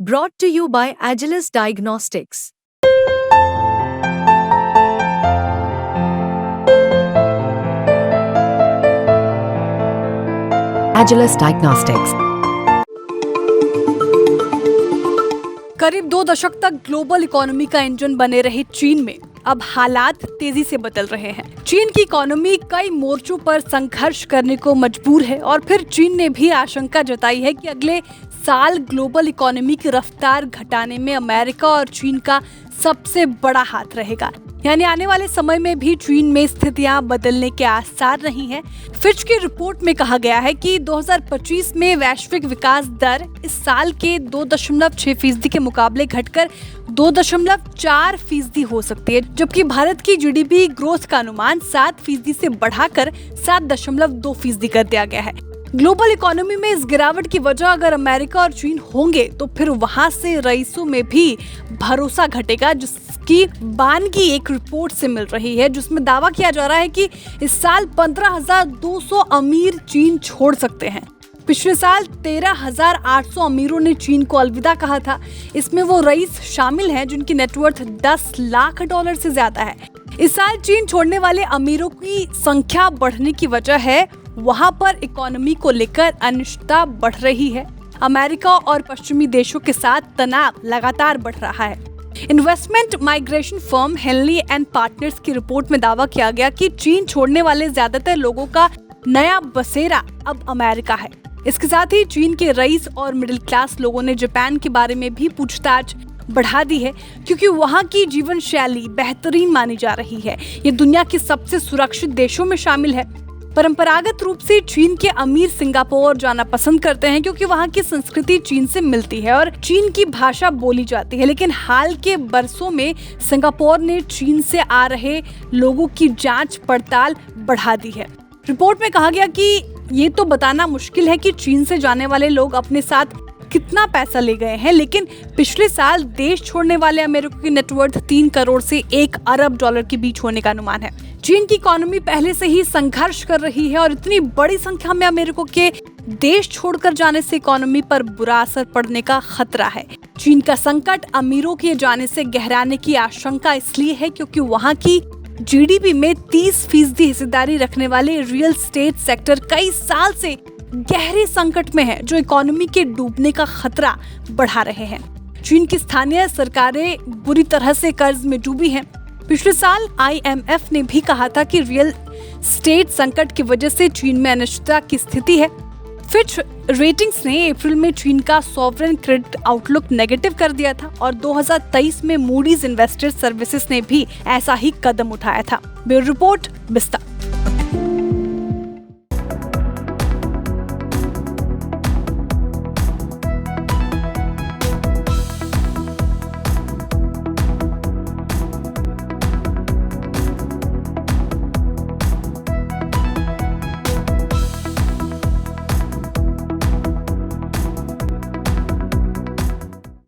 Brought to you by Agilus Diagnostics. Agilus Diagnostics. करीब 2 दशक तक ग्लोबल इकोनॉमी का इंजन बने रहे चीन में अब हालात तेजी से बदल रहे हैं। चीन की इकोनॉमी कई मोर्चों पर संघर्ष करने को मजबूर है और फिर चीन ने भी आशंका जताई है कि अगले साल ग्लोबल इकोनॉमी की रफ्तार घटाने में अमेरिका और चीन का सबसे बड़ा हाथ रहेगा। यानी आने वाले समय में भी चीन में स्थितियां बदलने के आसार नहीं है। फिच की रिपोर्ट में कहा गया है कि 2025 में वैश्विक विकास दर इस साल के 2.6% के मुकाबले घटकर 2.4% हो सकती है, जबकि भारत की जीडीपी ग्रोथ का अनुमान 7% से बढ़ाकर 7.2% कर दिया गया है। ग्लोबल इकोनॉमी में इस गिरावट की वजह अगर अमेरिका और चीन होंगे तो फिर वहां से रईसों में भी भरोसा घटेगा, जिसकी बानगी एक रिपोर्ट से मिल रही है, जिसमें दावा किया जा रहा है कि इस साल 15,200 अमीर चीन छोड़ सकते हैं। पिछले साल 13,800 अमीरों ने चीन को अलविदा कहा था। इसमें वो रईस शामिल हैं जिनकी नेटवर्थ $10 लाख से ज्यादा है। इस साल चीन छोड़ने वाले अमीरों की संख्या बढ़ने की वजह है वहां पर इकोनॉमी को लेकर अनिश्चितता बढ़ रही है। अमेरिका और पश्चिमी देशों के साथ तनाव लगातार बढ़ रहा है। Investment migration firm Henley and partners की रिपोर्ट में दावा किया गया कि चीन छोड़ने वाले ज्यादातर लोगों का नया बसेरा अब अमेरिका है। इसके साथ ही चीन के रईस और मिडिल क्लास लोगों ने जापान के बारे में भी पूछताछ बढ़ा दी है, क्योंकि वहां की जीवन शैली बेहतरीन मानी जा रही है। ये दुनिया के सबसे सुरक्षित देशों में शामिल है। परंपरागत रूप से चीन के अमीर सिंगापुर जाना पसंद करते हैं, क्योंकि वहां की संस्कृति चीन से मिलती है और चीन की भाषा बोली जाती है। लेकिन हाल के बरसों में सिंगापुर ने चीन से आ रहे लोगों की जांच पड़ताल बढ़ा दी है। रिपोर्ट में कहा गया कि ये तो बताना मुश्किल है कि चीन से जाने वाले लोग अपने साथ कितना पैसा ले गए हैं, लेकिन पिछले साल देश छोड़ने वाले अमेरिका की नेटवर्थ 3 करोड़ से $1 अरब के बीच होने का अनुमान है। चीन की इकोनॉमी पहले से ही संघर्ष कर रही है और इतनी बड़ी संख्या में अमेरिका के देश छोड़कर जाने से इकोनॉमी पर बुरा असर पड़ने का खतरा है। चीन का संकट अमीरों के जाने से गहराने की आशंका इसलिए है क्योंकि वहाँ की जीडीपी में 30% हिस्सेदारी रखने वाले रियल एस्टेट सेक्टर कई साल से गहरे संकट में है, जो इकोनॉमी के डूबने का खतरा बढ़ा रहे हैं। चीन की स्थानीय सरकारें बुरी तरह से कर्ज में डूबी हैं। पिछले साल IMF ने भी कहा था कि रियल एस्टेट संकट की वजह से चीन में अनिश्चितता की स्थिति है। फिच रेटिंग्स ने अप्रैल में चीन का सॉवरेन क्रेडिट आउटलुक नेगेटिव कर दिया था और 2023 में मूडीज इन्वेस्टर्स सर्विसेज ने भी ऐसा ही कदम उठाया था। ब्यूरो रिपोर्ट, विस्तार।